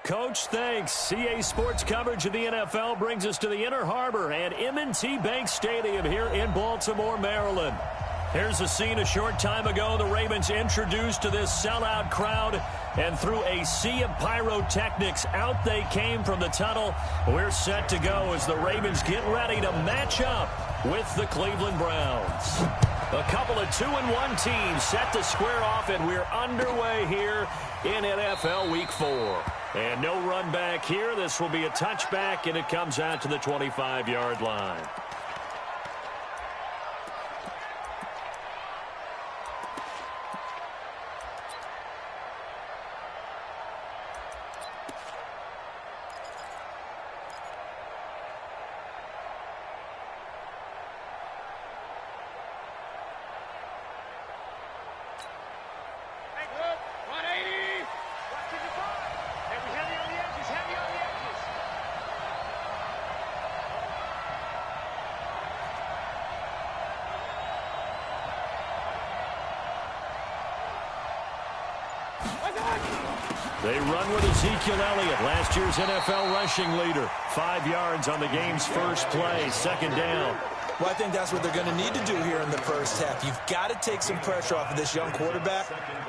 Coach, thanks. CA Sports coverage of the NFL brings us to the Inner Harbor at M&T Bank Stadium here in Baltimore, Maryland. Here's a scene a short time ago. The Ravens introduced to this sellout crowd, and through a sea of pyrotechnics, out they came from the tunnel. We're set to go as the Ravens get ready to match up with the Cleveland Browns. A couple of 2-1 teams set to square off, and we're underway here in NFL Week 4. And no run back here. This will be a touchback, and it comes out to the 25-yard line. They run with Ezekiel Elliott, last year's NFL rushing leader. 5 yards on the game's first play, second down. Well, I think that's what they're going to need to do here in the first half. You've got to take some pressure off of this young quarterback,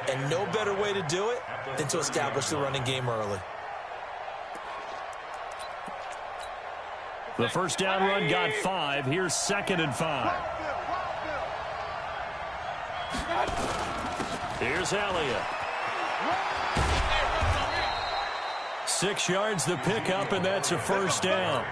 and no better way to do it than to establish the running game early. The first down run got 5. Here's 2nd and 5. Here's Elliott. 6 yards the pickup, and that's a first down.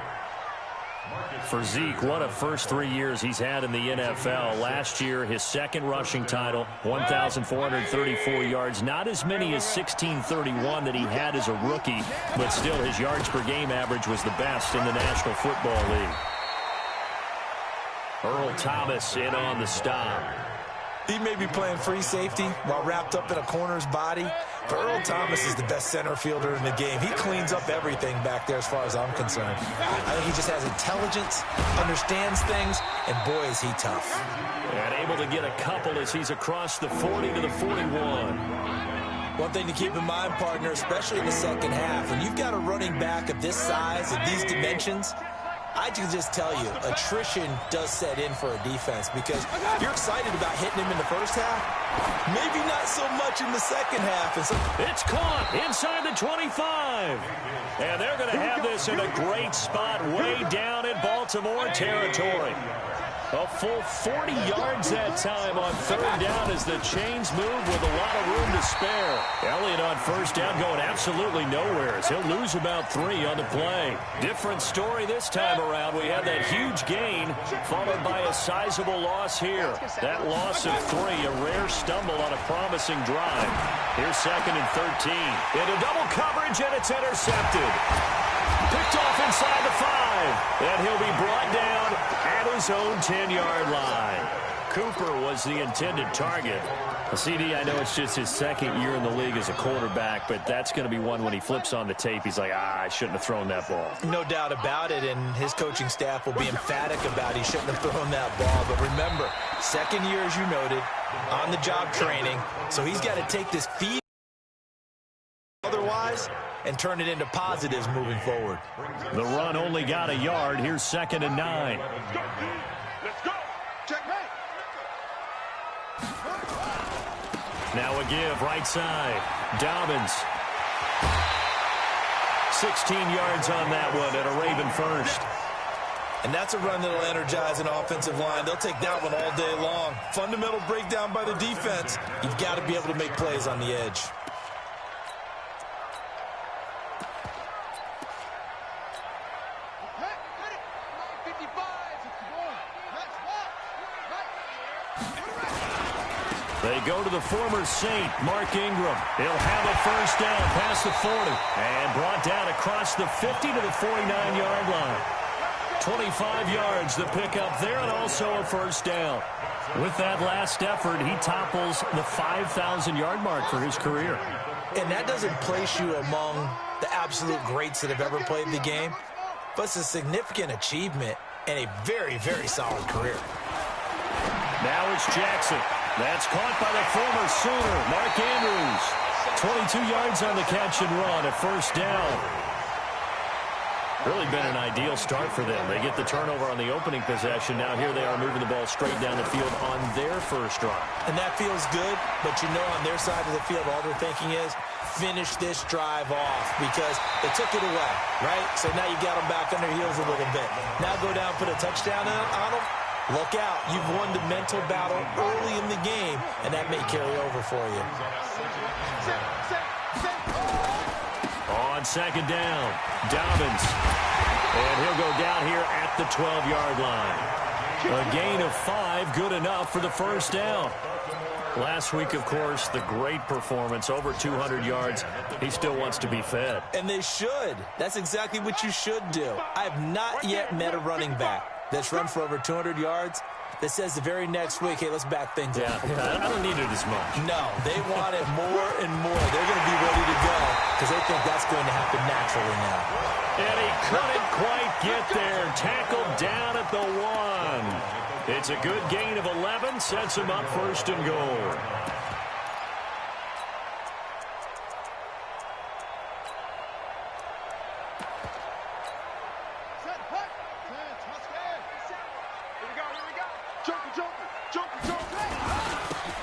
For Zeke, what a first 3 years he's had in the NFL. Last year, his second rushing title, 1,434 yards. Not as many as 1,631 that he had as a rookie, but still his yards per game average was the best in the National Football League. Earl Thomas in on the stop. He may be playing free safety while wrapped up in a corner's body, but Earl Thomas is the best center fielder in the game. He cleans up everything back there as far as I'm concerned. I think he just has intelligence, understands things, and boy, is he tough. And able to get a couple as he's across the 40 to the 41. One thing to keep in mind, partner, especially in the second half, when you've got a running back of this size and these dimensions, I can just tell you, attrition does set in for a defense because you're excited about hitting him in the first half, maybe not so much in the second half. And so it's caught inside the 25. And they're going to have this in a great spot way down in Baltimore territory. A full 40 yards that time on third down as the chains move with a lot of room to spare. Elliott on first down going absolutely nowhere as he'll lose about 3 on the play. Different story this time around. We had that huge gain followed by a sizable loss here. That loss of 3, a rare stumble on a promising drive. Here's 2nd and 13. Into double coverage, and it's intercepted. Picked off inside the 5, and he'll be brought down at his own 10-yard line. Cooper was the intended target. CD, I know it's just his second year in the league as a quarterback, but that's going to be one when he flips on the tape, he's like, I shouldn't have thrown that ball. No doubt about it, and his coaching staff will be emphatic about he shouldn't have thrown that ball. But remember, second year, as you noted, on-the-job training, so he's got to take this feed otherwise and turn it into positives moving forward. The run only got a yard. Here's 2nd and 9. Let's go. Checkmate. Now a give, right side. Dobbins. 16 yards on that one, and a Raven first. And that's a run that'll energize an offensive line. They'll take that one all day long. Fundamental breakdown by the defense. You've got to be able to make plays on the edge. They go to the former Saint, Mark Ingram. He'll have a first down past the 40 and brought down across the 50 to the 49-yard line. 25 yards the pickup there, and also a first down. With that last effort, he topples the 5,000-yard mark for his career. And that doesn't place you among the absolute greats that have ever played the game, but it's a significant achievement and a very, very solid career. Now it's Jackson. That's caught by the former Sooner, Mark Andrews. 22 yards on the catch and run, a first down. Really been an ideal start for them. They get the turnover on the opening possession. Now here they are moving the ball straight down the field on their first drive. And that feels good, but you know on their side of the field, all they're thinking is finish this drive off because they took it away, right? So now you got them back on their heels a little bit. Now go down, put a touchdown on them. Look out. You've won the mental battle early in the game, and that may carry over for you. On second down, Dobbins. And he'll go down here at the 12-yard line. A gain of 5, good enough for the first down. Last week, of course, the great performance, over 200 yards. He still wants to be fed. And they should. That's exactly what you should do. I have not yet met a running back that's run for over 200 yards that says the very next week, hey, let's back things up. Yeah, I don't need it as much. No, they want it more and more. They're going to be ready to go because they think that's going to happen naturally now. And he couldn't quite get there. Tackled down at the 1. It's a good gain of 11, sets him up first and goal.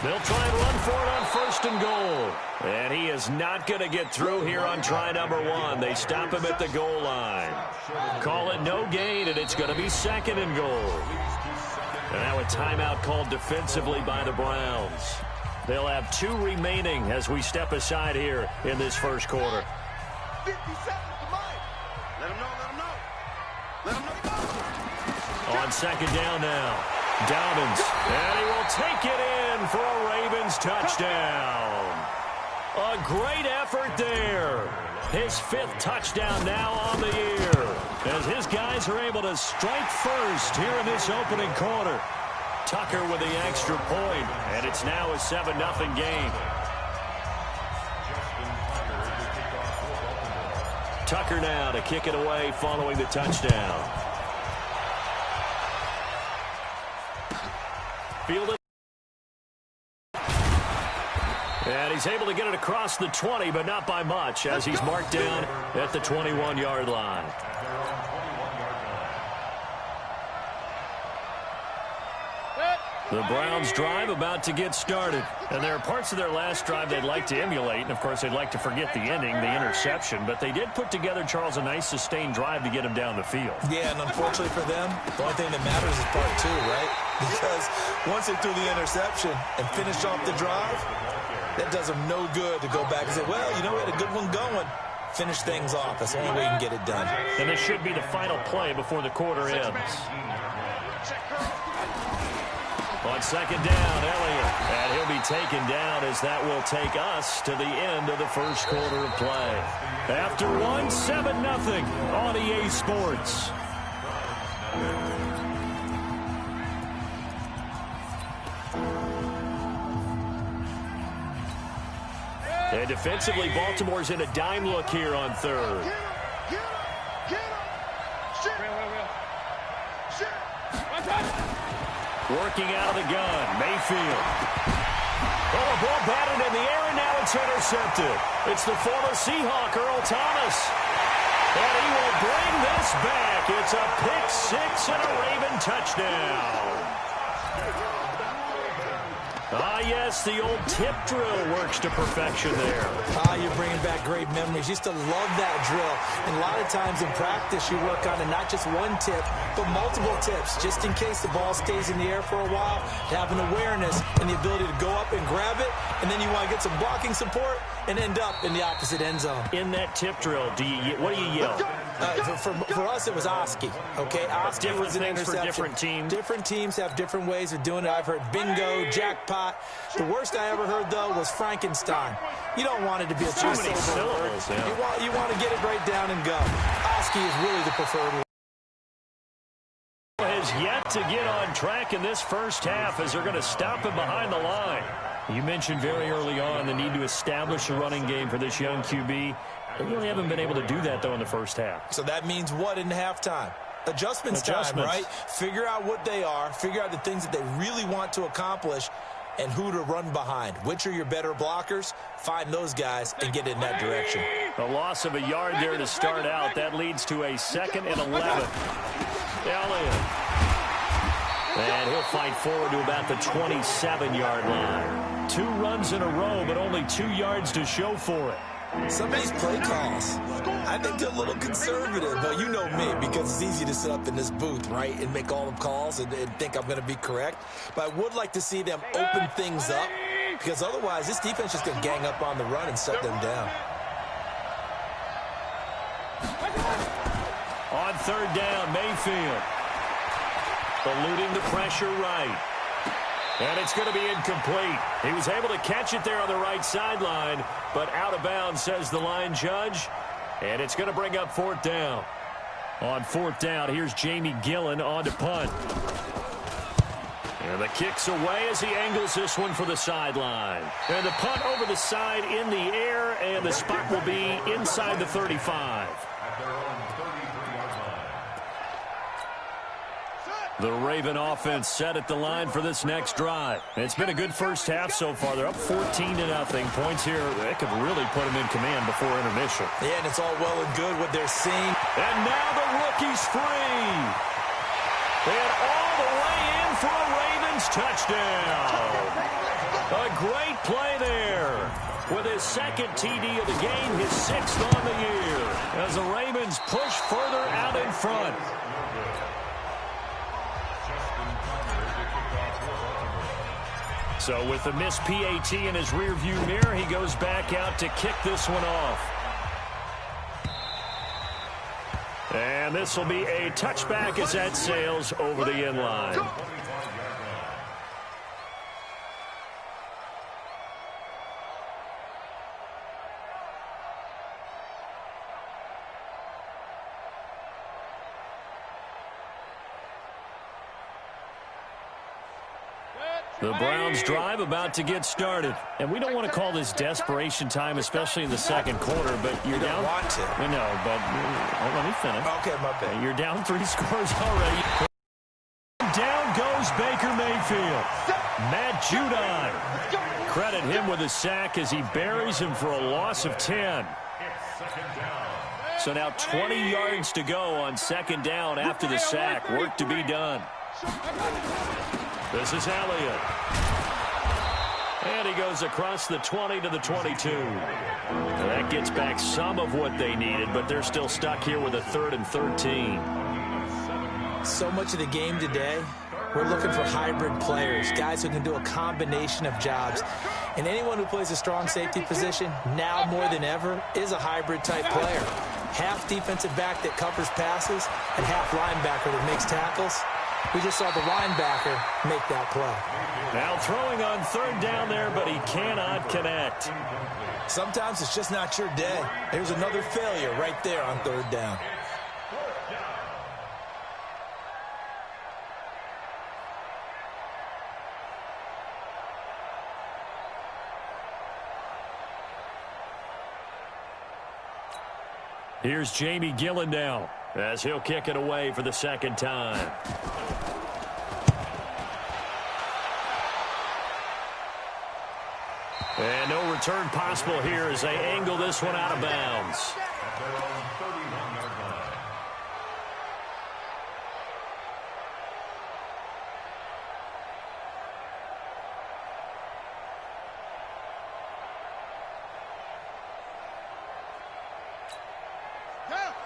They'll try and run for it on first and goal. And he is not going to get through here on try number 1. They stop him at the goal line. Call it no gain, and it's going to be second and goal. And now a timeout called defensively by the Browns. They'll have 2 remaining as we step aside here in this first quarter. 50 seconds to mine. Let him know. Let him know. On second down now. Dobbins, and he will take it in for a Ravens touchdown. A great effort there. His 5th touchdown now on the year as his guys are able to strike first here in this opening quarter. Tucker with the extra point, and it's now a 7-0 game. Tucker now to kick it away following the touchdown. Fielded. And he's able to get it across the 20, but not by much, as he's marked down at the 21-yard line. The Browns drive about to get started. And there are parts of their last drive they'd like to emulate. And, of course, they'd like to forget the ending, the interception. But they did put together, Charles, a nice sustained drive to get him down the field. Yeah, and unfortunately for them, the only thing that matters is part 2, right? Because once they threw the interception and finished off the drive, that does them no good to go back and say, well, you know, we had a good one going. Finish things off. That's the only way you can get it done. And this should be the final play before the quarter ends. On second down, Elliott. And he'll be taken down as that will take us to the end of the first quarter of play. After 1, 7-0 on EA Sports. And defensively, Baltimore's in a dime look here on third. Working out of the gun, Mayfield. Oh, a ball batted in the air, and now it's intercepted. It's the former Seahawk, Earl Thomas. And he will bring this back. It's a pick 6 and a Raven touchdown. Ah, yes, the old tip drill works to perfection there. Ah, you're bringing back great memories. Used to love that drill. And a lot of times in practice, you work on it, not just one tip, but multiple tips, just in case the ball stays in the air for a while, to have an awareness and the ability to go up and grab it, and then you want to get some blocking support and end up in the opposite end zone. In that tip drill, what do you yell? For us, it was Oski. Okay, Oski was an interception. For different teams. Different teams have different ways of doing it. I've heard bingo, jackpot. The worst I ever heard, though, was Frankenstein. You don't want it to be a two-syllable word. Yeah. You want to get it right down and go. Oski is really the preferred one. Has yet to get on track in this first half as they're going to stop him behind the line. You mentioned very early on the need to establish a running game for this young QB. They really haven't been able to do that, though, in the first half. So that means what in halftime? Adjustments time, right? Figure out what they are. Figure out the things that they really want to accomplish and who to run behind. Which are your better blockers? Find those guys and get in that direction. A loss of a yard there to start out. That leads to a 2nd and 11. Elliott. And he'll fight forward to about the 27-yard line. 2 runs in a row, but only 2 yards to show for it. Some of these play calls, I think they're a little conservative, but you know me, because it's easy to sit up in this booth, right, and make all the calls and think I'm going to be correct. But I would like to see them open things up, because otherwise this defense is going to gang up on the run and shut them down. On 3rd down, Mayfield. Eluding the pressure right. And it's going to be incomplete. He was able to catch it there on the right sideline, but out of bounds, says the line judge. And it's going to bring up 4th down. On 4th down, here's Jamie Gillen on to punt. And the kick's away as he angles this one for the sideline. And the punt over the side in the air, and the spot will be inside the 35. The Raven offense set at the line for this next drive. It's been a good first half so far. They're up 14-0. Points here, they could really put them in command before intermission. Yeah, and it's all well and good what they're seeing. And now the rookie's free. And all the way in for a Ravens touchdown. A great play there. With his 2nd TD of the game, his 6th on the year. As the Ravens push further out in front. So with the missed PAT in his rearview mirror, he goes back out to kick this one off. And this will be a touchback as that sails over the end line. The Browns drive about to get started. And we don't want to call this desperation time, especially in the 2nd quarter, but you're down. You don't want to. I know, but let me finish. Okay, my bad. You're down 3 scores already. Down goes Baker Mayfield. Matt Judon. Credit him with a sack as he buries him for a loss of 10. So now 20 yards to go on 2nd down after the sack. Work to be done. This is Elliott. And he goes across the 20 to the 22. Now that gets back some of what they needed, but they're still stuck here with a 3rd and 13. So much of the game today, we're looking for hybrid players, guys who can do a combination of jobs. And anyone who plays a strong safety position, now more than ever, is a hybrid-type player. Half defensive back that covers passes and half linebacker that makes tackles. We just saw the linebacker make that play. Now throwing on 3rd down there, but he cannot connect. Sometimes it's just not your day. There's another failure right there on 3rd down. Here's Jamie Gillen now, as he'll kick it away for the 2nd time. And no return possible here as they angle this one out of bounds.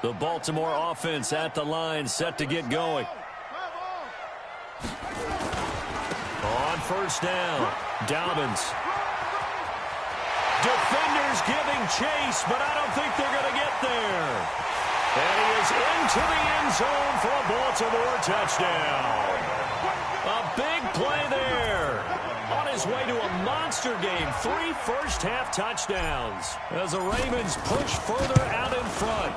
The Baltimore offense at the line, set to get going. On 1st down, Dobbins. Defenders giving chase, but I don't think they're going to get there. And he is into the end zone for a Baltimore touchdown. A big play there. On his way to a monster game, 3 first-half touchdowns as the Ravens push further out in front.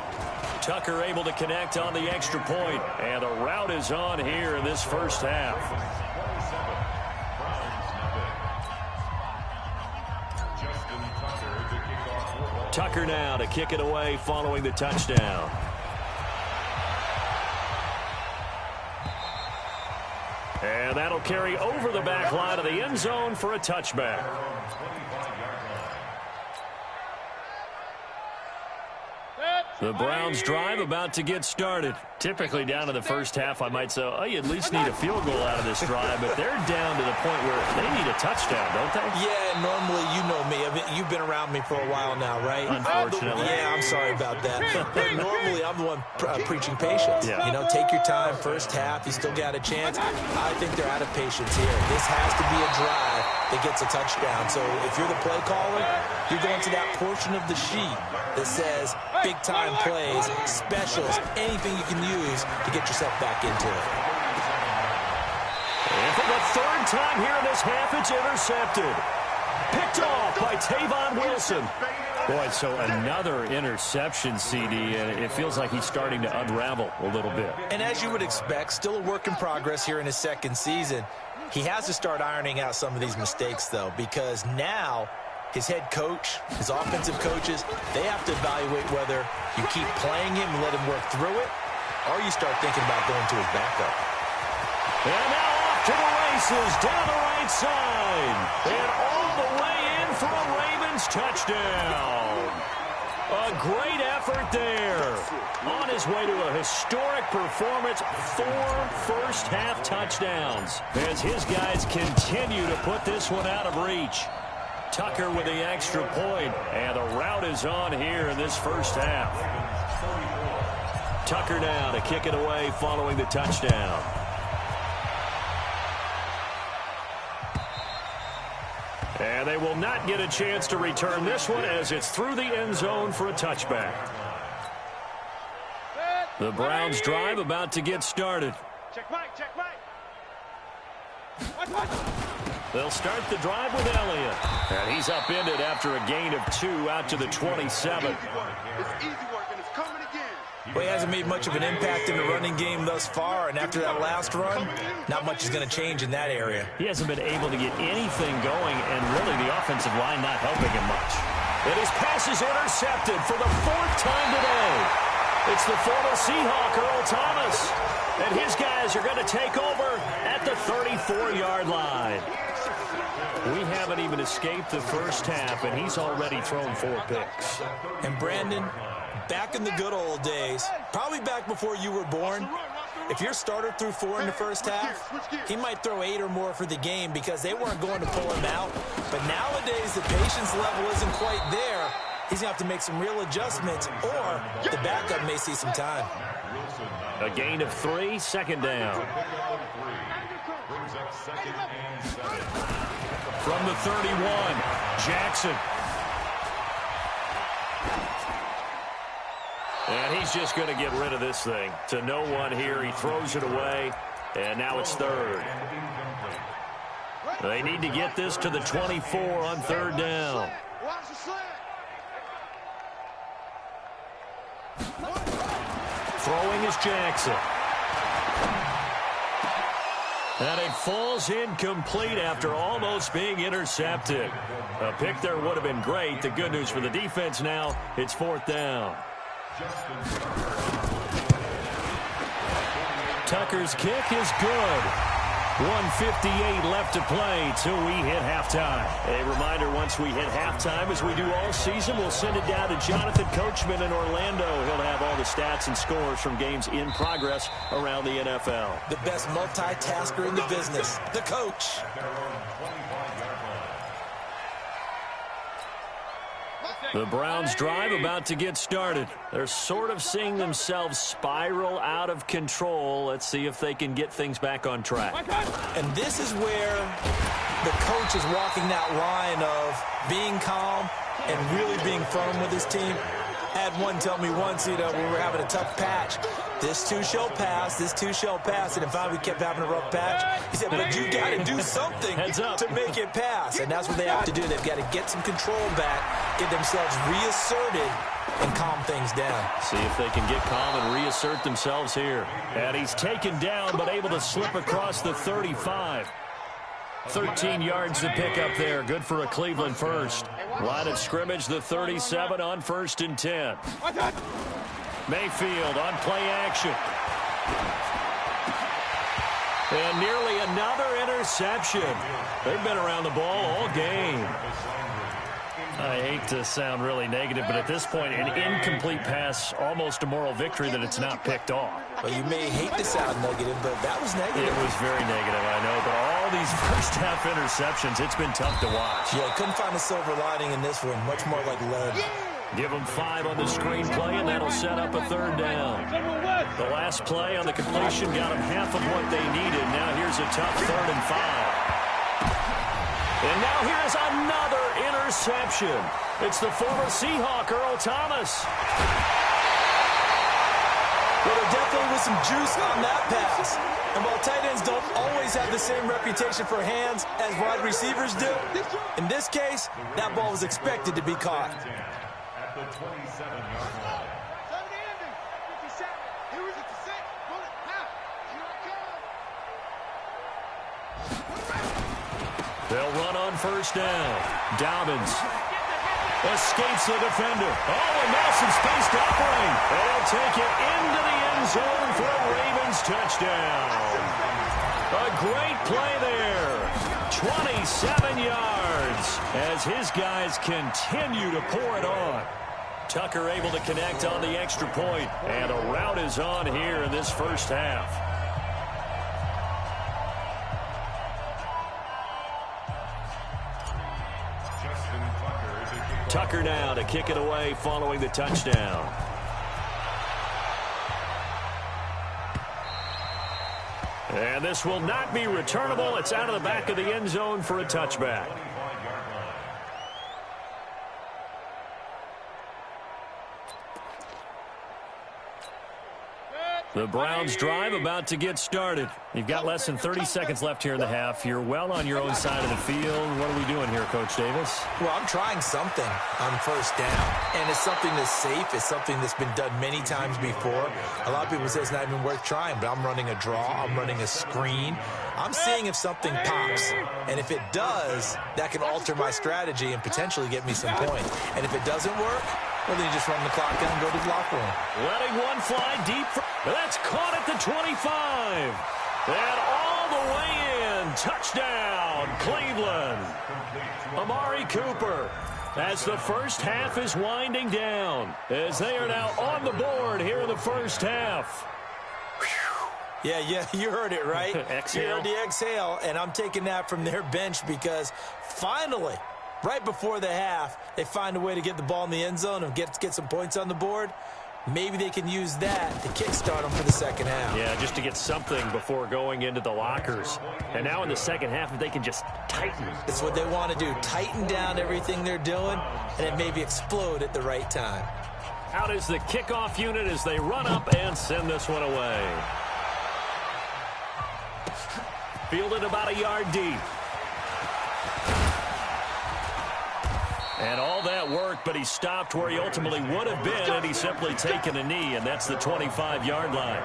Tucker able to connect on the extra point, and the route is on here in this first half. Tucker now to kick it away following the touchdown. And that'll carry over the back line of the end zone for a touchback. The Browns drive about to get started. Typically down to the first half, I might say, oh, you at least need a field goal out of this drive, but they're down to the point where they need a touchdown, don't they? Yeah, normally, you know me. I mean, you've been around me for a while now, right? Unfortunately. Yeah, I'm sorry about that. But normally, I'm the one preaching patience. Yeah. You know, take your time, first half, you still got a chance. I think they're out of patience here. This has to be a drive that gets a touchdown. So if you're the play caller, you're going to that portion of the sheet that says big-time plays, specials, anything you can use to get yourself back into it. And for the third time here in this half, it's intercepted. Picked off by Tavon Wilson. Boy, so another interception, CD, and it feels like he's starting to unravel a little bit. And as you would expect, still a work in progress here in his second season. He has to start ironing out some of these mistakes, though, because now his head coach, his offensive coaches, they have to evaluate whether you keep playing him and let him work through it, or you start thinking about going to his backup. And now off to the races, down the right side. And all the way in for a Ravens touchdown. A great effort there. On his way to a historic performance, 4 first-half touchdowns as his guys continue to put this one out of reach. Tucker with the extra point, and the route is on here in this first half. Tucker now to kick it away following the touchdown. And they will not get a chance to return this one as it's through the end zone for a touchback. The Browns drive about to get started. Check Mike, check Mike. They'll start the drive with Elliott. And he's upended after a gain of 2 out to the 27. It's easy work, and it's coming again. Well, he hasn't made much of an impact in the running game thus far, and after that last run, not much is going to change in that area. He hasn't been able to get anything going, and really the offensive line not helping him much. And his pass is intercepted for the 4th time today. It's the former Seahawk, Earl Thomas. And his guys are going to take over at the 34-yard line. We haven't even escaped the first half, and he's already thrown 4 picks. And Brandon, back in the good old days, probably back before you were born, if your starter threw 4 in the first half, he might throw 8 or more for the game because they weren't going to pull him out. But nowadays, the patience level isn't quite there. He's going to have to make some real adjustments, or the backup may see some time. A gain of 3, second down. From the 31, Jackson. And he's just going to get rid of this thing. To no one here, he throws it away, and now it's 3rd. They need to get this to the 24 on 3rd down. Throwing is Jackson. And it falls incomplete after almost being intercepted. A pick there would have been great. The good news for the defense now, it's 4th down. Tucker's kick is good. 1:58 left to play till we hit halftime. A reminder, once we hit halftime, as we do all season, we'll send it down to Jonathan Coachman in Orlando. He'll have all the stats and scores from games in progress around the NFL. The best multitasker in the business, the coach. The Browns drive about to get started. They're sort of seeing themselves spiral out of control. Let's see if they can get things back on track. And this is where the coach is walking that line of being calm and really being firm with his team. I had one tell me once, we were having a tough patch. This too shall pass, this too shall pass. And in fact, we kept having a rough patch. He said, but you got to do something to make it pass. And that's what they have to do. They've got to get some control back, get themselves reasserted, and calm things down. See if they can get calm and reassert themselves here. And he's taken down, but able to slip across the 35. 13 yards to pick up there. Good for a Cleveland first. Line of scrimmage, the 37 on 1st and 10. Mayfield on play action. And nearly another interception. They've been around the ball all game. I hate to sound really negative, but at this point, an incomplete pass, almost a moral victory that it's not picked off. Well, you may hate to sound negative, but that was negative. It was very negative, I know, but all these first-half interceptions, it's been tough to watch. Yeah, couldn't find a silver lining in this one. Much more like lead. Give them 5 on the screenplay, and that'll set up a 3rd down. The last play on the completion got them half of what they needed. Now here's a tough 3rd and 5. And now here's another interception. It's the former Seahawk, Earl Thomas. Well, there definitely was some juice on that pass. And while tight ends don't always have the same reputation for hands as wide receivers do, in this case, that ball was expected to be caught. At the 27-yard line. They'll run on 1st down. Dobbins escapes the defender. Oh, and now some space to operate. They'll take it into the end zone for a Ravens touchdown. A great play there. 27 yards as his guys continue to pour it on. Tucker able to connect on the extra point, and a rout is on here in this first half. Tucker now to kick it away following the touchdown. And this will not be returnable. It's out of the back of the end zone for a touchback. The Browns drive about to get started. You've got less than 30 seconds left here in the half. You're well on your own side of the field. What are we doing here, Coach Davis? Well, I'm trying something on 1st down, and it's something that's safe. It's something that's been done many times before. A lot of people say it's not even worth trying, but I'm running a draw. I'm running a screen. I'm seeing if something pops, and if it does, that can alter my strategy and potentially get me some points. And if it doesn't work, well, then you just run the clock down and go to the locker room. Letting one fly deep. That's caught at the 25. And all the way in. Touchdown, Cleveland. Amari Cooper, as the first half is winding down, as they are now on the board here in the first half. Yeah, you heard it, right? Exhale. You heard the exhale, and I'm taking that from their bench because finally, right before the half, they find a way to get the ball in the end zone and get some points on the board. Maybe they can use that to kickstart them for the second half. Yeah, just to get something before going into the lockers. And now in the second half, if they can just tighten. That's what they want to do. Tighten down everything they're doing, and then maybe explode at the right time. Out is the kickoff unit as they run up and send this one away. Fielded about a yard deep. And all that worked, but he stopped where he ultimately would have been, and he's simply taken a knee, and that's the 25-yard line.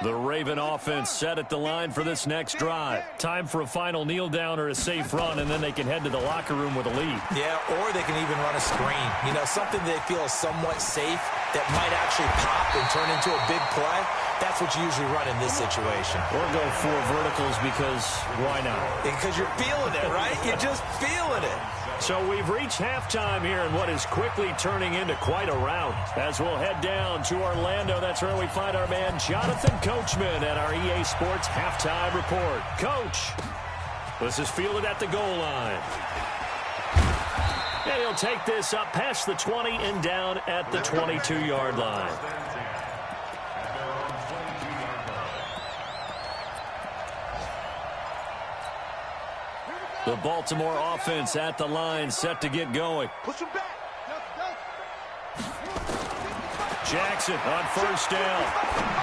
The Raven offense set at the line for this next drive. Time for a final kneel down or a safe run, and then they can head to the locker room with a lead. Yeah, or they can even run a screen. You know, something they feel is somewhat safe that might actually pop and turn into a big play. That's what you usually run in this situation. Or go 4 verticals because why not? Because you're feeling it, right? You're just feeling it. So we've reached halftime here in what is quickly turning into quite a rout. As we'll head down to Orlando, that's where we find our man Jonathan Coachman at our EA Sports Halftime Report. Coach, this is fielded at the goal line. And he'll take this up past the 20 and down at the 22-yard line. The Baltimore offense at the line, set to get going. Jackson on 1st down.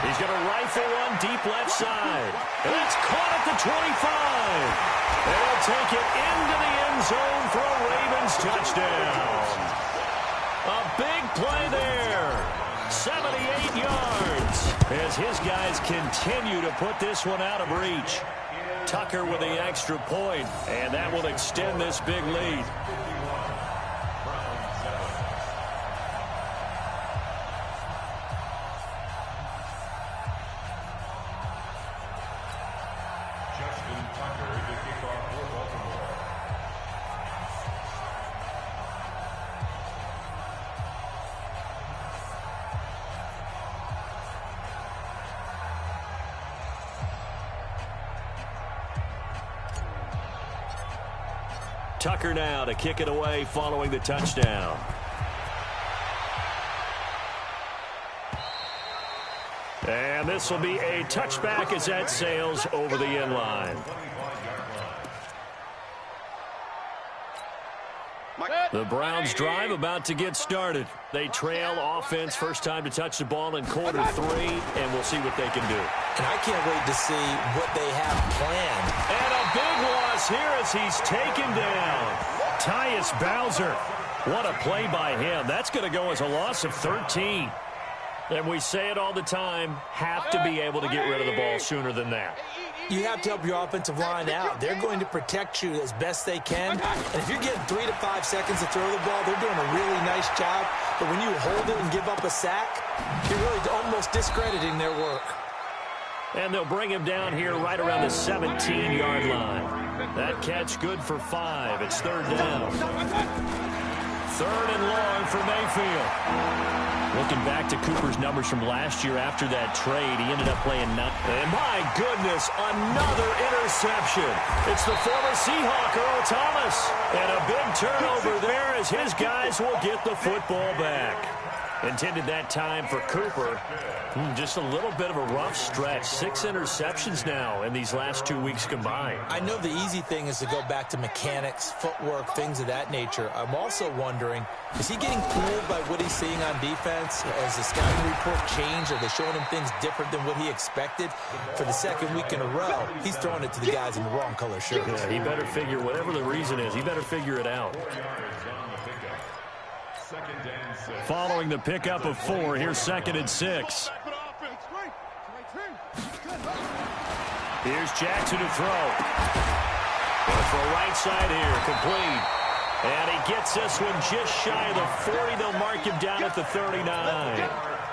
He's going to rifle one deep left side. And that's caught at the 25. And he'll take it into the end zone for a Ravens touchdown. A big play there. 78 yards as his guys continue to put this one out of reach. Tucker with the extra point, and that will extend this big lead. Tucker now to kick it away following the touchdown. And this will be a touchback as that sails over the end line. The Browns drive about to get started. They trail offense first time to touch the ball in quarter 3, and we'll see what they can do. And I can't wait to see what they have planned. And a big loss here as he's taken down. Tyus Bowser. What a play by him. That's going to go as a loss of 13. And we say it all the time, have to be able to get rid of the ball sooner than that. You have to help your offensive line out. They're going to protect you as best they can. And if you're getting 3 to 5 seconds to throw the ball, they're doing a really nice job. But when you hold it and give up a sack, you're really almost discrediting their work. And they'll bring him down here right around the 17-yard line. That catch good for 5. It's third down. Third and long for Mayfield. Looking back to Cooper's numbers from last year after that trade, he ended up playing 9. And my goodness, another interception. It's the former Seahawk, Earl Thomas. And a big turnover there as his guys will get the football back. Intended that time for Cooper. Just a little bit of a rough stretch. 6 interceptions now in these last 2 weeks combined. I know the easy thing is to go back to mechanics, footwork, things of that nature. I'm also wondering, is he getting fooled by what he's seeing on defense? Has the scouting report changed? Are they showing him things different than what he expected? For the second week in a row, he's throwing it to the guys in the wrong color shirts. Yeah, he better figure, whatever the reason is, he better figure it out. Following the pickup of 4, here's 2nd and 6. Here's Jackson to throw. Going for a right side here, complete. And he gets this one just shy of the 40. They'll mark him down at the 39.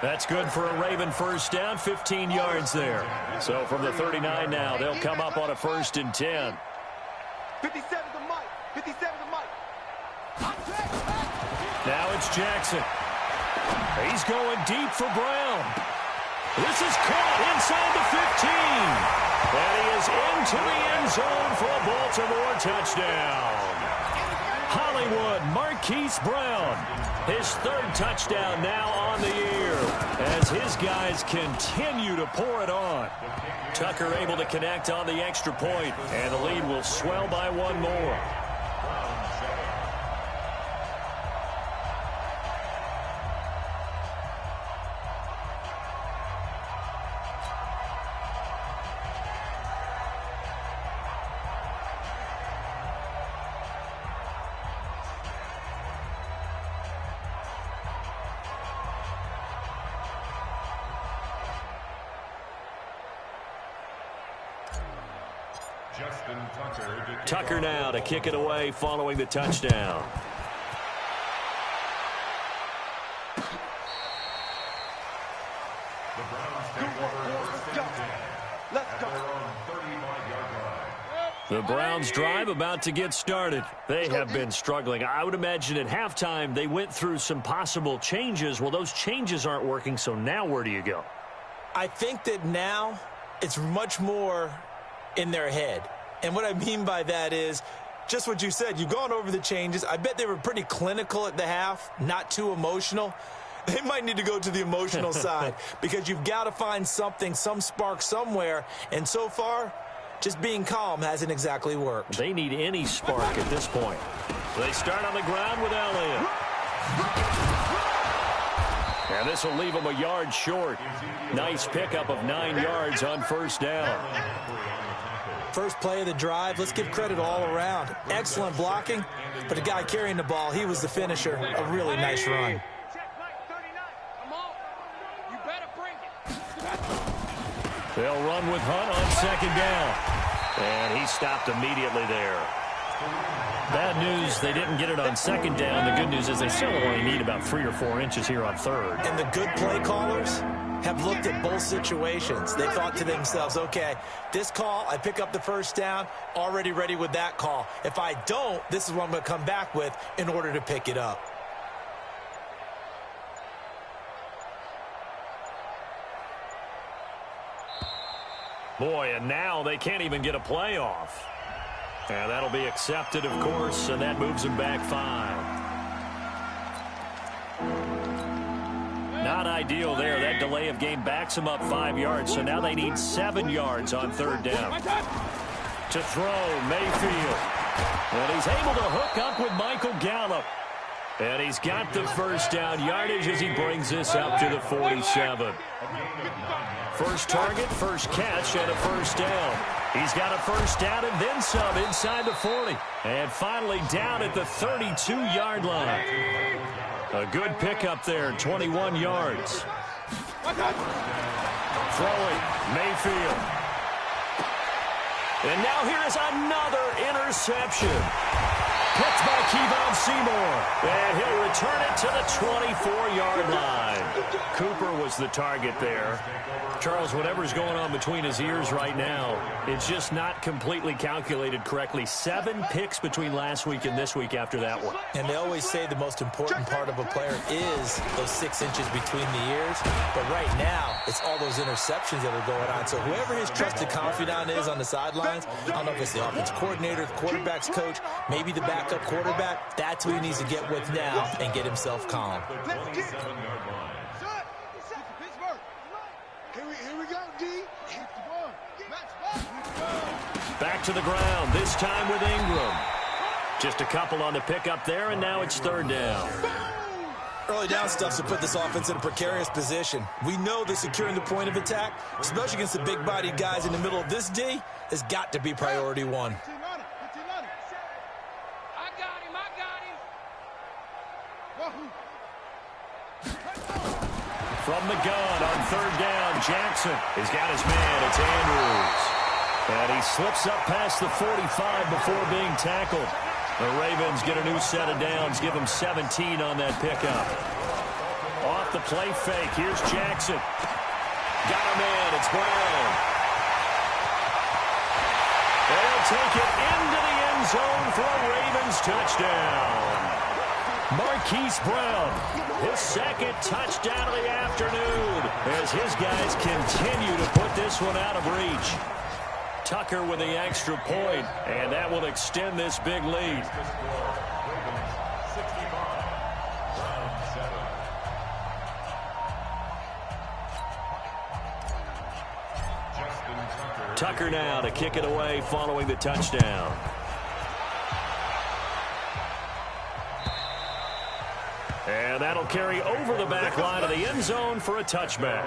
That's good for a Raven first down, 15 yards there. So from the 39 now, they'll come up on a 1st and 10. 57 to Mike. 57 to Mike. Now it's Jackson. He's going deep for Brown. This is caught inside the 15. And he is into the end zone for a Baltimore touchdown. Hollywood Marquise Brown. His 3rd touchdown now on the year as his guys continue to pour it on. Tucker able to connect on the extra point, and the lead will swell by 1 more. Tucker now to kick it away following the touchdown. The Browns drive about to get started. They have been struggling. I would imagine at halftime they went through some possible changes. Well, those changes aren't working, so now where do you go? I think that now it's much more in their head. And what I mean by that is just what you said. You've gone over the changes. I bet they were pretty clinical at the half, not too emotional. They might need to go to the emotional side because you've got to find something, some spark somewhere. And so far, just being calm hasn't exactly worked. They need any spark at this point. They start on the ground with Elliott. And this will leave them a yard short. Nice pickup of 9 yards on first down. First play of the drive, let's give credit all around. Excellent blocking, but the guy carrying the ball, he was the finisher. A really nice run. They'll run with Hunt on second down. And he stopped immediately there. Bad news, they didn't get it on second down. The good news is they still only need about 3 or 4 inches here on third. And the good play callers have looked at both situations. They thought to themselves, okay, this call, I pick up the first down, already ready with that call. If I don't, this is what I'm going to come back with in order to pick it up. Boy, and now they can't even get a play off. And that'll be accepted, of course, and that moves them back 5. Not ideal there. That delay of game backs them up 5 yards, so now they need 7 yards on third down. To throw, Mayfield. And he's able to hook up with Michael Gallup. And he's got the first down yardage as he brings this up to the 47. First target, first catch, and a first down. He's got a first down and then some inside the 40. And finally down at the 32-yard line. A good pickup there, 21 yards. Throwing, Mayfield. And now here is another interception. Picked by Kevon Seymour. And he'll return it to the 24-yard line. Cooper was the target there. Charles, whatever's going on between his ears right now, it's just not completely calculated correctly. 7 picks between last week and this week after that one. And they always say the most important part of a player is those 6 inches between the ears. But right now, it's all those interceptions that are going on. So whoever his trusted confidant is on the sidelines, I don't know if it's the offense coordinator, the quarterback's coach, maybe the backup quarterback, that's who he needs to get with now and get himself calm. Back to the ground, this time with Ingram. Just a couple on the pickup there, and now it's third down. Early down stuff to put this offense in a precarious position. We know that securing the point of attack, especially against the big-bodied guys in the middle of this D, has got to be priority one. From the gun on third down, Jackson. He's got his man. It's Andrews. And he slips up past the 45 before being tackled. The Ravens get a new set of downs. Give him 17 on that pickup. Off the play fake. Here's Jackson. Got a man. It's Brown. They'll take it into the end zone for a Ravens touchdown. Marquise Brown, his second touchdown of the afternoon as his guys continue to put this one out of reach. Tucker with the extra point, and that will extend this big lead. Tucker now to kick it away following the touchdown. And that'll carry over the back line of the end zone for a touchback.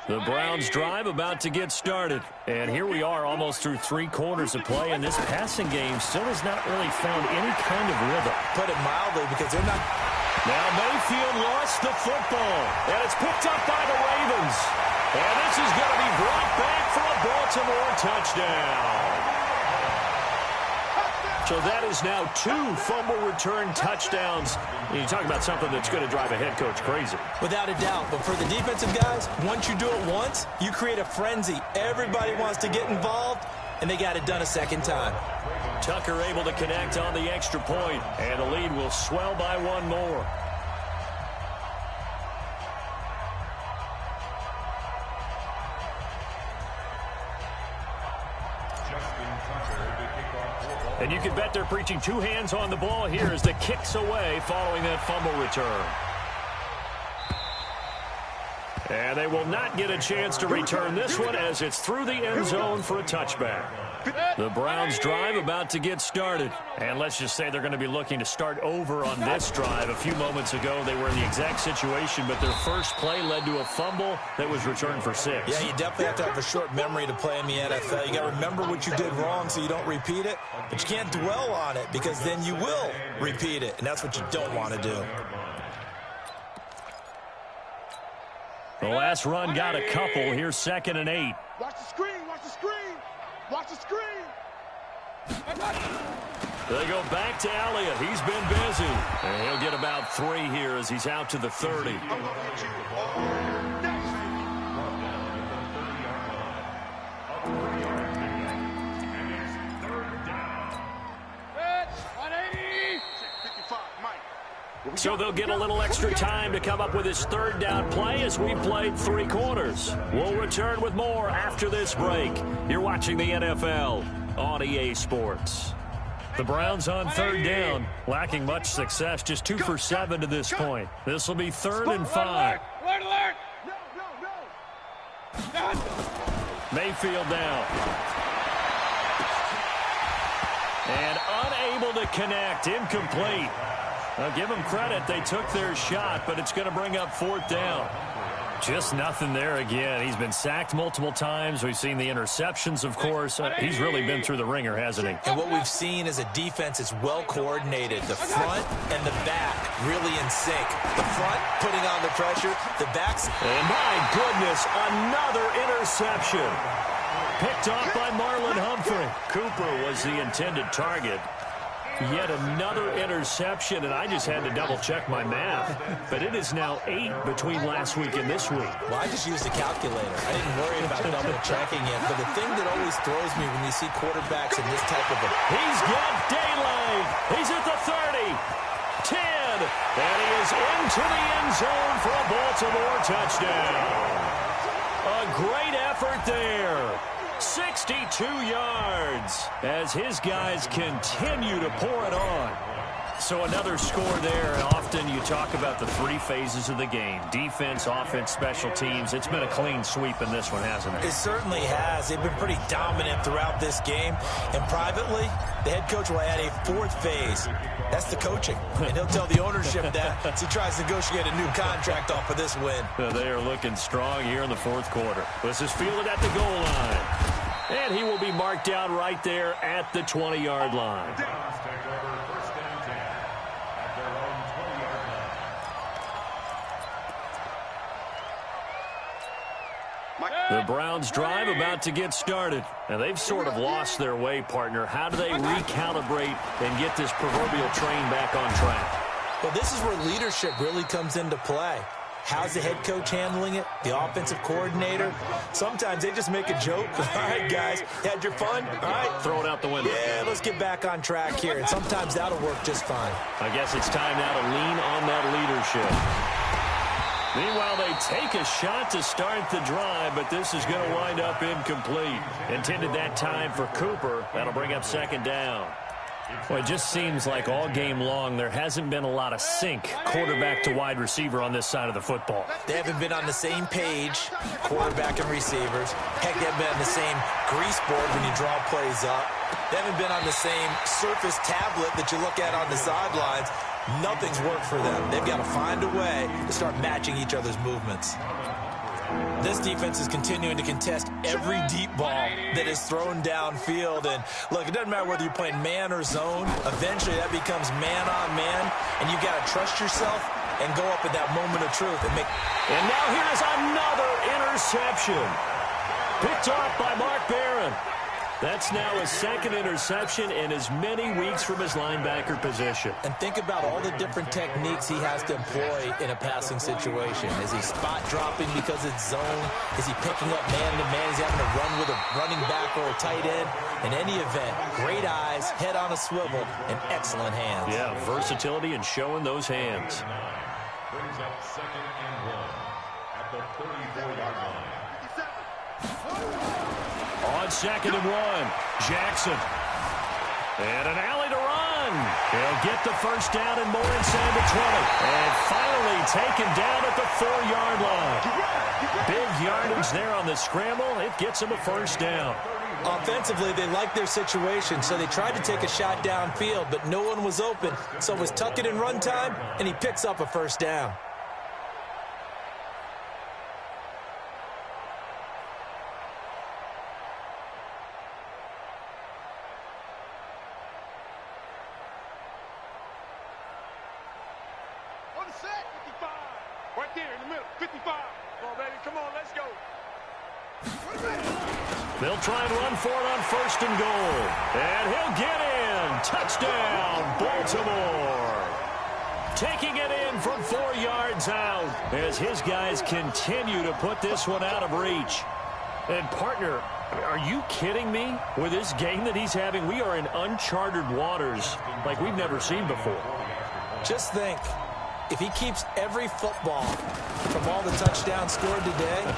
The Browns drive about to get started. And here we are almost through 3 quarters of play, and this passing game still has not really found any kind of rhythm. Put it mildly, because they're not... Now Mayfield lost the football, and it's picked up by the Ravens. And this is going to be brought back for a Baltimore touchdown. So that is now 2 fumble return touchdowns. You talk about something that's going to drive a head coach crazy. Without a doubt. But for the defensive guys, once you do it once, you create a frenzy. Everybody wants to get involved, and they got it done a second time. Tucker able to connect on the extra point, and the lead will swell by 1 more. And you can bet they're preaching 2 hands on the ball here as the kick's away following that fumble return. And they will not get a chance to return this one as it's through the end zone for a touchback. The Browns drive about to get started. And let's just say they're going to be looking to start over on this drive. A few moments ago, they were in the exact situation, but their first play led to a fumble that was returned for 6. Yeah, you definitely have to have a short memory to play in the NFL. You got to remember what you did wrong so you don't repeat it, but you can't dwell on it because then you will repeat it, and that's what you don't want to do. The last run got a couple. Here's 2nd and 8. Watch the screen, watch the screen, watch the screen. They go back to Elliott. He's been busy. And he'll get about 3 here as he's out to the 30. I'm going to hit you all day. So they'll get a little extra time to come up with his 3rd down play as we played 3 quarters. We'll return with more after this break. You're watching the NFL on EA Sports. The Browns on 3rd down, lacking much success, just 2 for 7 to this point. This will be 3rd and 5. Mayfield down. And unable to connect, incomplete. I'll give them credit. They took their shot, but it's going to bring up 4th down. Just nothing there again. He's been sacked multiple times. We've seen the interceptions, of course. He's really been through the ringer, hasn't he? And what we've seen is a defense that's well coordinated. The front and the back really in sync. The front putting on the pressure. The back's... And my goodness, another interception. Picked off by Marlon Humphrey. Cooper was the intended target. Yet another interception, and I just had to double-check my math. But it is now 8 between last week and this week. Well, I just used a calculator. I didn't worry about double-checking it. But the thing that always throws me when you see quarterbacks in this type of a... He's got daylight. He's at the 30. 10. And he is into the end zone for a Baltimore touchdown. A great effort there. 62 yards as his guys continue to pour it on. So another score there, and often you talk about the 3 phases of the game. Defense, offense, special teams. It's been a clean sweep in this one, hasn't it? It certainly has. They've been pretty dominant throughout this game. And privately, the head coach will add a 4th phase. That's the coaching. And he'll tell the ownership that as he tries to negotiate a new contract off of this win. They are looking strong here in the 4th quarter. This is fielded at the goal line. And he will be marked down right there at the 20-yard line. The Browns drive about to get started. And they've sort of lost their way, partner. How do they recalibrate and get this proverbial train back on track? Well, this is where leadership really comes into play. How's the head coach handling it? The offensive coordinator? Sometimes they just make a joke. All right, guys, had your fun? All right. Throw it out the window. Yeah, let's get back on track here. And sometimes that'll work just fine. I guess it's time now to lean on that leadership. Meanwhile, they take a shot to start the drive, but this is going to wind up incomplete. Intended that time for Cooper. That'll bring up 2nd down. Well, it just seems like all game long there hasn't been a lot of sync quarterback to wide receiver on this side of the football. They haven't been on the same page, quarterback and receivers. Heck, they haven't been on the same grease board when you draw plays up. They haven't been on the same surface tablet that you look at on the sidelines. Nothing's worked for them. They've got to find a way to start matching each other's movements. This defense is continuing to contest every deep ball that is thrown downfield. And, look, it doesn't matter whether you're playing man or zone. Eventually, that becomes man on man, and you've got to trust yourself and go up at that moment of truth. And now here's another interception. Picked off by Mark Barron. That's now his 2nd interception in as many weeks from his linebacker position. And think about all the different techniques he has to employ in a passing situation. Is he spot dropping because it's zone? Is he picking up man-to-man? Is he having to run with a running back or a tight end? In any event, great eyes, head on a swivel, and excellent hands. Yeah, versatility and showing those hands. Brings up 2nd and 1 at the 34-yard line. On 2nd and 1, Jackson. And an alley to run. He'll get the first down and more inside the 20. And finally taken down at the 4-yard line. Big yardage there on the scramble. It gets him a first down. Offensively, they liked their situation, so they tried to take a shot downfield, but no one was open. So it was tuck it and run time, and he picks up a first down. On the set, 55. Right there in the middle, 55. Come on, baby, come on, let's go. They'll try and run for it on 1st and goal. And he'll get in. Touchdown, Baltimore. Taking it in from 4 yards out as his guys continue to put this one out of reach. And, partner, are you kidding me? With this game that he's having, we are in uncharted waters like we've never seen before. Just think, if he keeps every football from all the touchdowns scored today,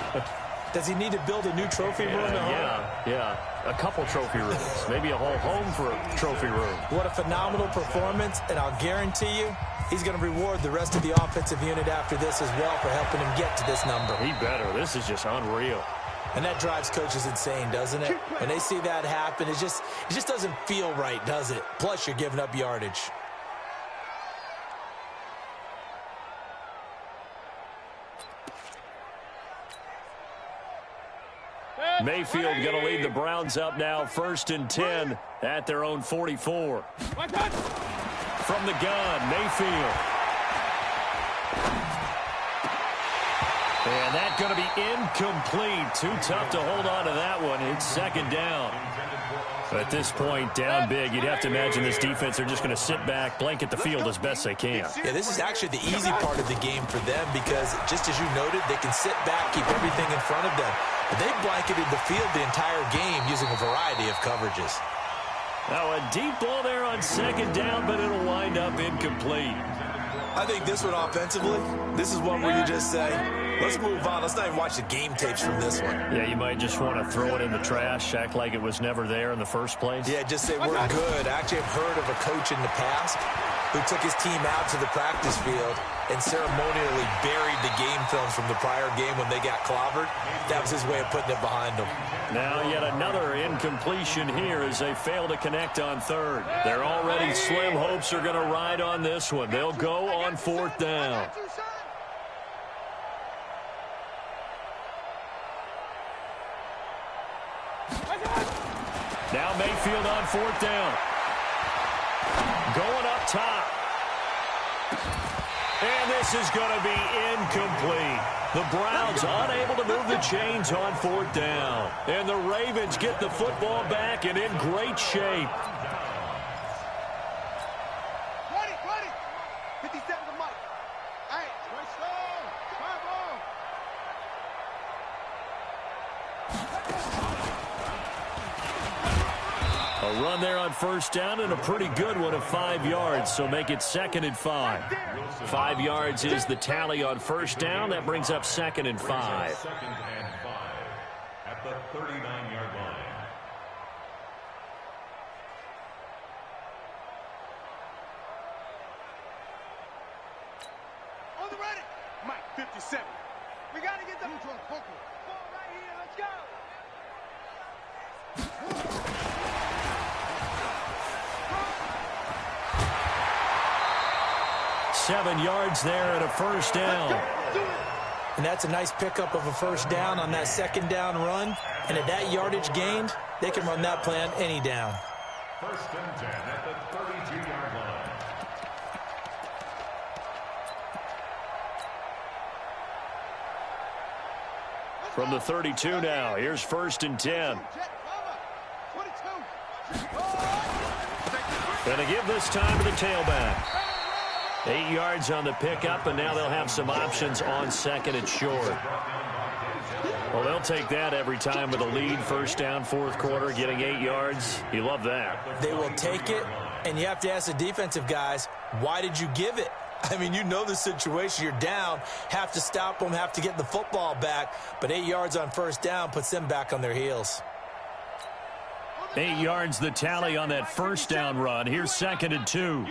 does he need to build a new trophy room at home? Yeah. A couple trophy rooms. Maybe a whole home for a trophy room. What a phenomenal performance, and I'll guarantee you he's going to reward the rest of the offensive unit after this as well for helping him get to this number. He better. This is just unreal. And that drives coaches insane, doesn't it? When they see that happen, it just doesn't feel right, does it? Plus, you're giving up yardage. Mayfield going to lead the Browns up now, 1st and 10 at their own 44. From the gun, Mayfield. And that's going to be incomplete. Too tough to hold on to that one. It's 2nd down. At this point, down big, you'd have to imagine this defense are just going to sit back, blanket the field as best they can. Yeah, this is actually the easy part of the game for them because, just as you noted, they can sit back, keep everything in front of them. But they've blanketed the field the entire game using a variety of coverages. Now a deep ball there on 2nd down, but it'll wind up incomplete. I think this one offensively, this is one where you just say, let's move on. Let's not even watch the game tapes from this one. Yeah, you might just want to throw it in the trash, act like it was never there in the first place. Yeah, just say we're good. I actually have heard of a coach in the past who took his team out to the practice field and ceremonially buried the game films from the prior game when they got clobbered. That was his way of putting it behind them. Now yet another incompletion here as they fail to connect on 3rd. Their already slim hopes are going to ride on this one. They'll go on 4th down. Now Mayfield on 4th down. Going up top. And this is going to be incomplete. The Browns unable to move the chains on 4th down. And the Ravens get the football back and in great shape. 57 to Mike. Hey, let's go. A run there on 1st down and a pretty good one of 5 yards, so make it 2nd and 5. 5 yards is the tally on 1st down. That brings up 2nd and 5. 2nd and 5 at the 39-yard line. On the ready. Mike, 57. We got to get them to a poker. Ball right here. Let's go. 7 yards there and a 1st down. And that's a nice pickup of a 1st down on that 2nd down run. And at that yardage gained, they can run that play on any down. 1st and 10 at the 32-yard line. From the 32 now, here's 1st and 10. 22. Going to give this time to the tailback. 8 yards on the pickup, and now they'll have some options on 2nd and short. Well, they'll take that every time with a lead. 1st down, 4th quarter, getting 8 yards. You love that. They will take it, and you have to ask the defensive guys, why did you give it? I mean, you know the situation. You're down, have to stop them, have to get the football back, but 8 yards on 1st down puts them back on their heels. 8 yards the tally on that 1st down run. Here's 2nd and 2.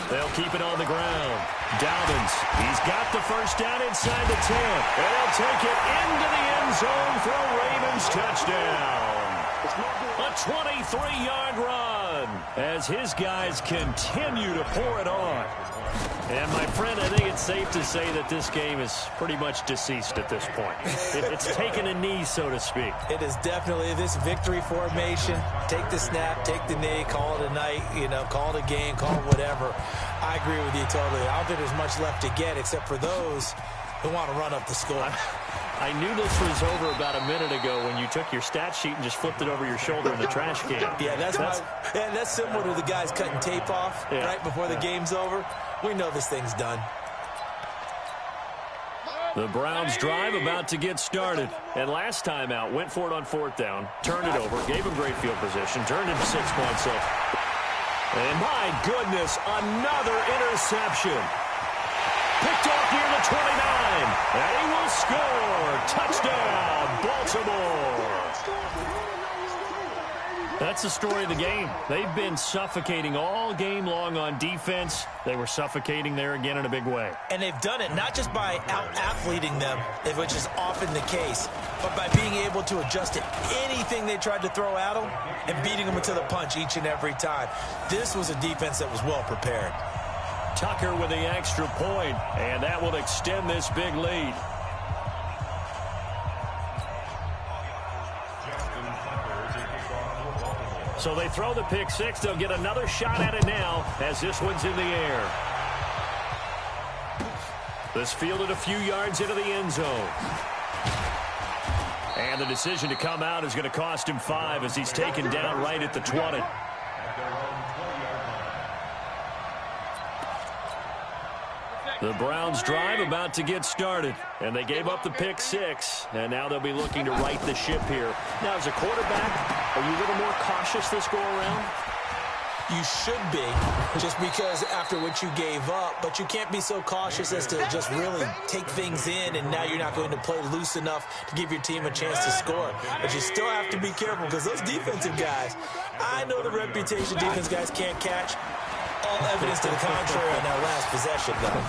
They'll keep it on the ground. Dobbins, he's got the first down inside the 10. And they'll take it into the end zone for a Ravens touchdown. A 23-yard run as his guys continue to pour it on. And, my friend, I think it's safe to say that this game is pretty much deceased at this point. It's taken a knee, so to speak. It is definitely this victory formation. Take the snap, take the knee, call it a night, call it a game, call it whatever. I agree with you totally. I don't think there's much left to get except for those who want to run up the score. I knew this was over about a minute ago when you took your stat sheet and just flipped it over your shoulder in the trash can. Yeah, that's similar to the guys cutting tape off right before the game's over. We know this thing's done. The Browns drive about to get started. And last time out, went for it on 4th down, turned it over, gave him great field position, turned him 6 points up. And my goodness, another interception. Picked off near the 29. And he will score. Touchdown, Baltimore. That's the story of the game. They've been suffocating all game long on defense. They were suffocating there again in a big way. And they've done it not just by out-athleting them, which is often the case, but by being able to adjust to anything they tried to throw at them and beating them to the punch each and every time. This was a defense that was well prepared. Tucker with the extra point, and that will extend this big lead. So they throw the pick six. They'll get another shot at it now as this one's in the air. This fielded a few yards into the end zone. And the decision to come out is going to cost him 5 as he's taken down right at the 20. The Browns drive about to get started, and they gave up the pick 6, and now they'll be looking to right the ship here. Now, as a quarterback, are you a little more cautious this go-around? You should be, just because after what you gave up, but you can't be so cautious as to just really take things in, and now you're not going to play loose enough to give your team a chance to score. But you still have to be careful because those defensive guys, I know the reputation defense guys can't catch. All evidence to the contrary on that last possession, though.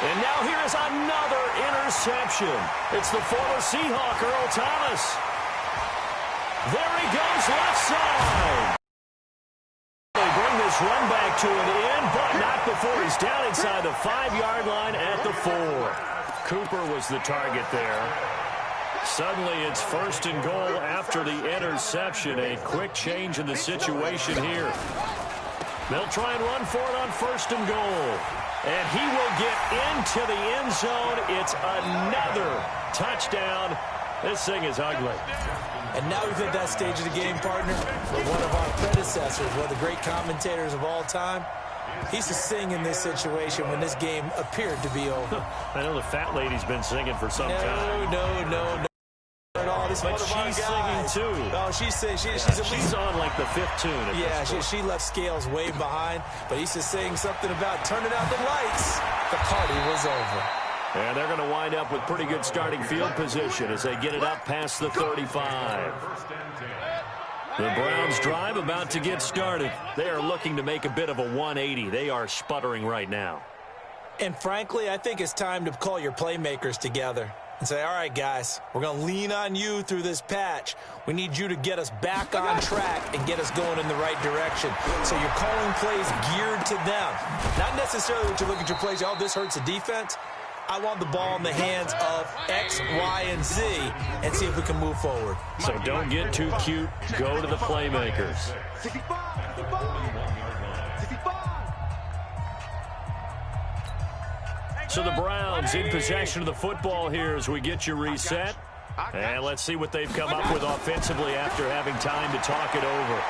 And now here is another interception. It's the former Seahawk, Earl Thomas. There he goes, left side. They bring this run back to an end, but not before he's down inside the 5-yard line at the 4. Cooper was the target there. Suddenly it's 1st and goal after the interception. A quick change in the situation here. They'll try and run for it on 1st and goal. And he will get into the end zone. It's another touchdown. This thing is ugly. And now we've hit that stage of the game, partner, where one of our predecessors, one of the great commentators of all time, he used to sing in this situation when this game appeared to be over. I know the fat lady's been singing for some time. No. At all. This but she's singing too. Oh, she's on like the 5th tune. Yeah, she left Scales way behind, but he's just saying something about turning out the lights. The party was over. And they're going to wind up with pretty good starting field position as they get it up past the 35. The Browns drive about to get started. They are looking to make a bit of a 180. They are sputtering right now. And frankly, I think it's time to call your playmakers together and say, all right, guys, we're going to lean on you through this patch. We need you to get us back on track and get us going in the right direction. So you're calling plays geared to them. Not necessarily that you look at your plays, oh, this hurts the defense. I want the ball in the hands of X, Y, and Z and see if we can move forward. So don't get too cute. Go to the playmakers. So the Browns in possession of the football here as we get you reset. And let's see what they've come up with offensively after having time to talk it over.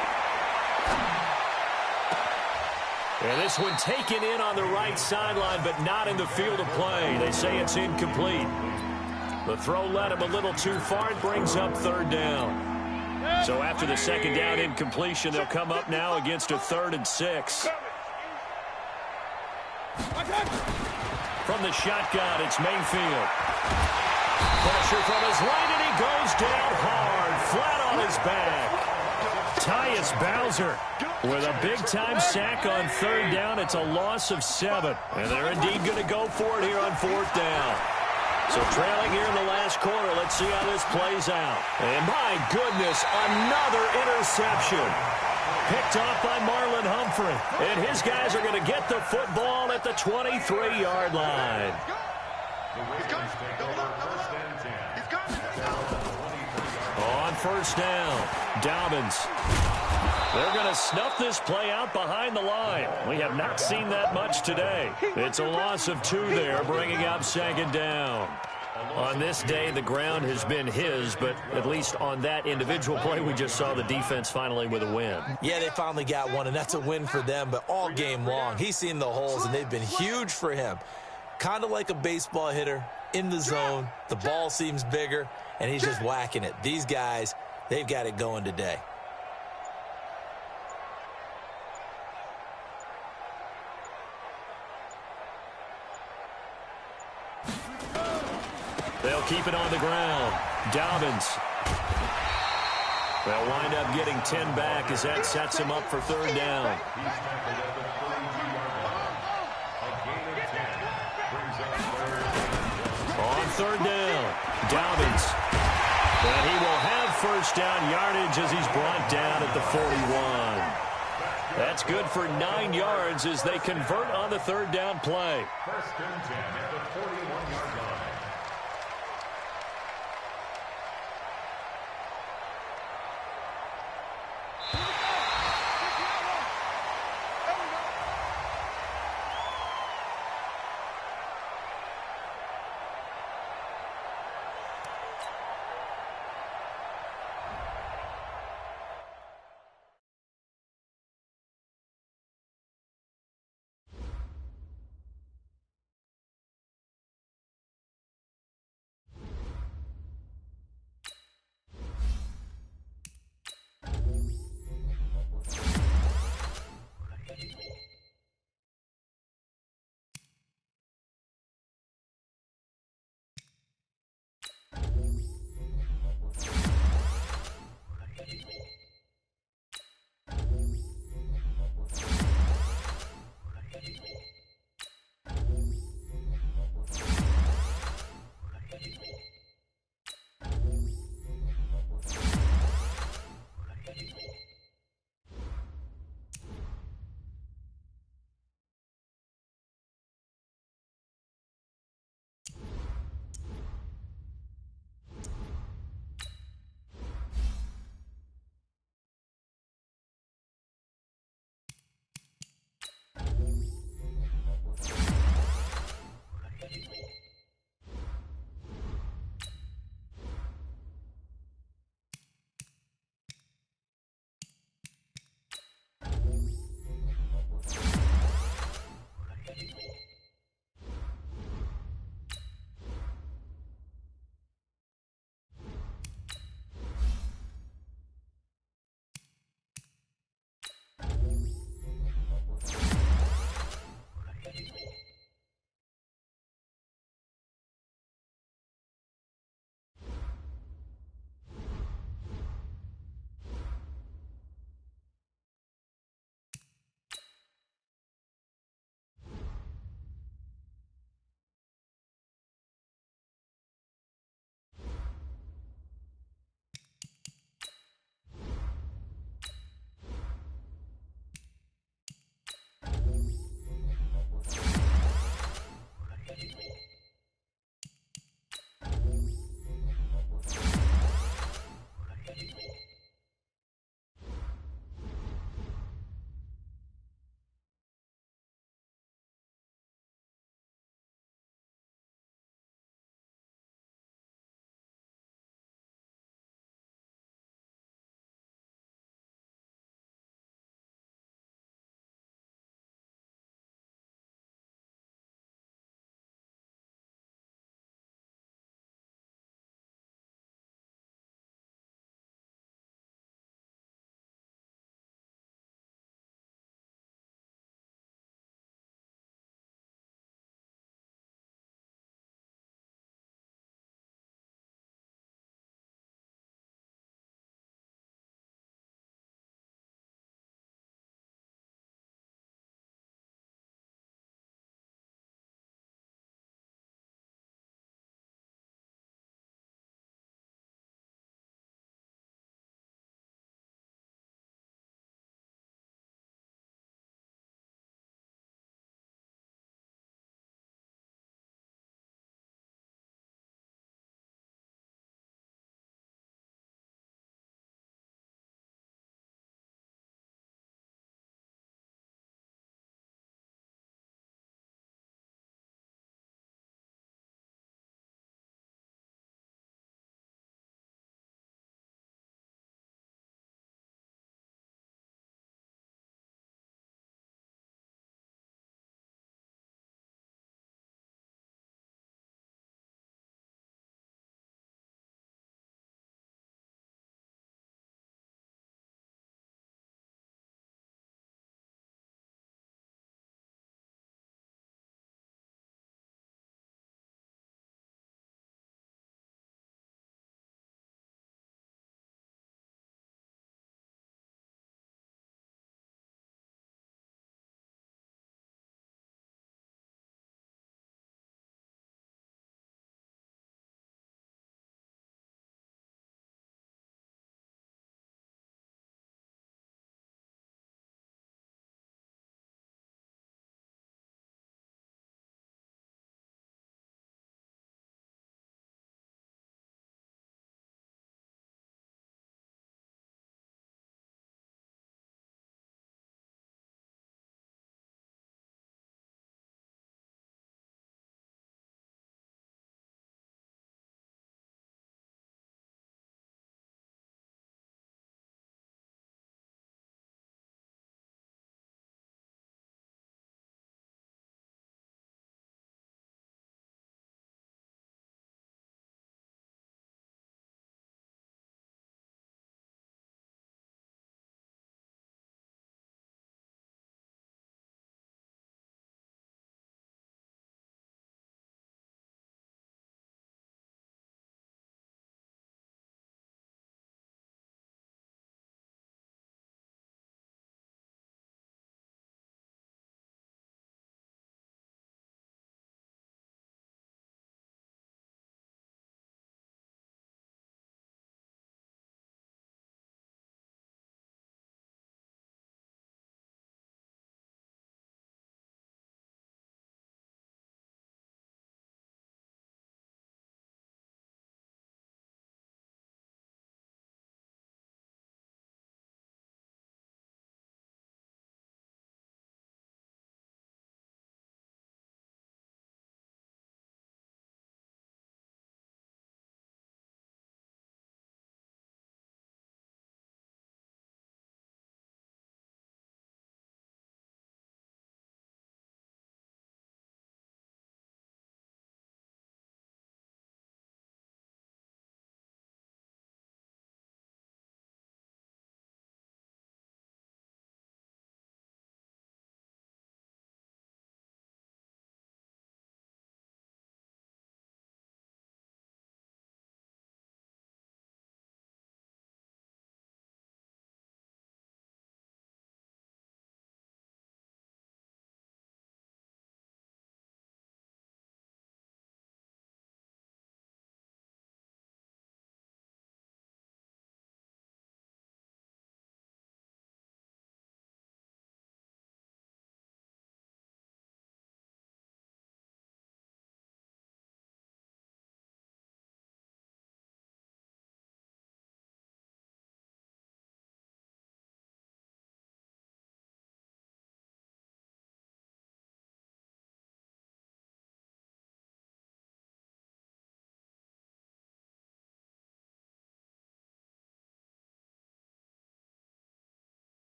And this one taken in on the right sideline, but not in the field of play. They say it's incomplete. The throw led him a little too far. It brings up 3rd down. So after the 2nd down incompletion, they'll come up now against a 3rd and 6. From the shotgun, it's Mayfield. Pressure from his right, and he goes down hard, flat on his back. Tyus Bowser with a big-time sack on third down. It's a loss of 7. And they're indeed going to go for it here on fourth down. So trailing here in the last quarter, let's see how this plays out. And my goodness, another interception. Picked off by Marlon Humphrey. And his guys are going to get the football at the 23-yard line. On first down, Dobbins. They're going to snuff this play out behind the line. We have not seen that much today. It's a loss of 2 there, bringing up second down. On this day, the ground has been his, but at least on that individual play, we just saw the defense finally with a win. Yeah, they finally got one, and that's a win for them, but all game long, he's seen the holes, and they've been huge for him. Kind of like a baseball hitter in the zone. The ball seems bigger, and he's just whacking it. These guys, they've got it going today. They'll keep it on the ground. Dobbins. They'll wind up getting 10 back as that sets him up for third down. On third down, Dobbins. And he will have first down yardage as he's brought down at the 41. That's good for 9 yards as they convert on the third down play. First and 10 at the 41-yard line.